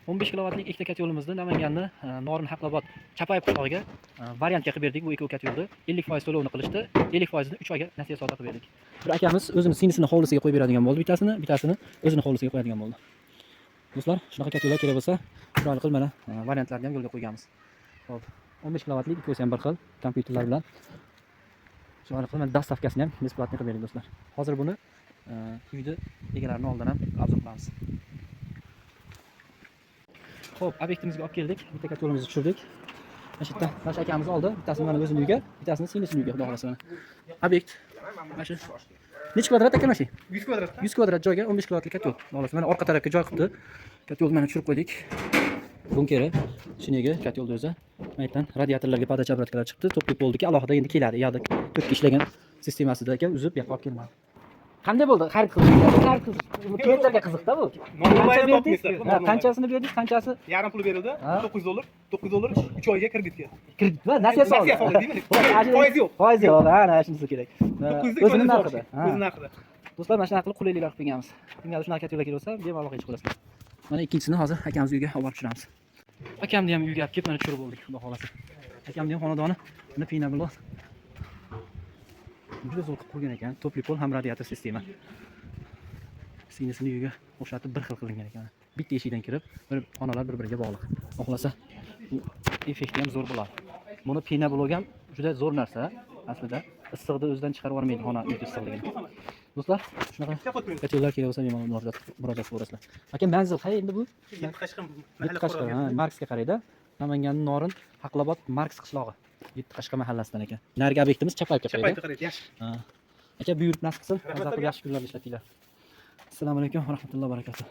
15 kilovatlik ikkita kat yo'limizni Namanganni Norin Haqlobod Chapayev qishlog'iga variantga qilib berdik. Bu ikki kat yo'lni 50% to'lovni qilishdi. 50%ni 3 oyga nasiya sota qilib berdik. Bir akamiz o'zini singlisini hovlisiga qo'yib beradigan bo'ldi. Bitasini o'zini hovlisiga qo'yadigan bo'ldi. Do'stlar, shunaqa kat yo'llar kerak bo'lsa, chiroyli qilib mana variantlarni ham yo'lga qo'yganmiz. Xo'p, 15 kilovatlik ikkosi ham bir xil kompyuterlar bilan chiroyli qilib mana dastavkasini ham besplatniy qilib berdik do'stlar. Hozir buni uyda egalarining oldidan ham obzor qilamiz. Xo'p, obyektimizga olib keldik. Bitta kat yo'limizni tushirdik. Mana shu yerda Bash akamiz oldi. Bittasini mana o'zining uyiga, bittasini singlisining uyiga, xudo xolasa mana. Obyekt. Mana shu. Necha kvadrat ekan mana shu? 100 kvadrat. 100 kvadrat joyga 15 kilovatlik kat yo'l. Xudo xolasa mana orqa tarafga joy qilibdi. Kat yo'lni mana tushirib qo'ydik. Bunkeri, shiniga kat yo'lda o'zi. Mana yerdan radiatorlarga parda chabratkalar chiqdi. To'plik bo'ldiki, alohida endi keladi. Yoqda to'rtga ishlagan sistemasida uzib, yoqib olib kelmadi. Qanday bo'ldi? Xarid qildingiz? Xarid klientlarga qiziqda bu. Qanchasini berdik? Qanchasi? Yarim pul berildi. $9. $9 3 oyga kreditga. Kredit va nasiya soldi. Nasiya soldi, deymi? Foiz yo'q. Foiz yo'q. Ha, ana shunisi kerak. 900 o'zining narxida. O'zining narxida. Do'stlar, mana shunaqa qilib qulayliklar qilib berganmiz. Kimgadir shunaqa kat yo'llar kerak bo'lsa, bemalol hech qilasizlar. Mana ikkinchisini hozir akamiz uyiga olib tushiramiz. Akamni ham uyiga olib kelib mana tushirib bo'ldik, xudo xolasa. Akamning ham xonadoni buni pina bilan juda zo'r qilib qo'ygan ekan. To'pli pol ham radiator sistema. Singlisining uyiga o'xshatib bir xil qilingan ekan. Bitta eshikdan kirib, bir xonalar bir-biriga bog'liq. Xohlasa, bu effekti ham zo'r bo'ladi. Buni pina blok ham juda zo'r narsa. Aslida issiqni o'zidan chiqarib olmaydi xona uy issiqligini. Do'stlar, shunaqa yo'llar kerak bo'lsa bemalol murojaat qilaverasizlar. Aka, manzil qayerda endi bu? Qashqar Qashqar, ha, Marksga qaraydi. Namanganning Norin Haqlobod Marks qishlog'i. Qashqar mahallasidan ekan. Narigi obyektimiz Chapayevga qaraydi. Chapayevga qaraydi, yaxshi. Ha. Aka, buyurib nasib qilsin, yaxshi kunlarda ishlatinglar. Assalomu alaykum va rahmatullohi va barakatuh.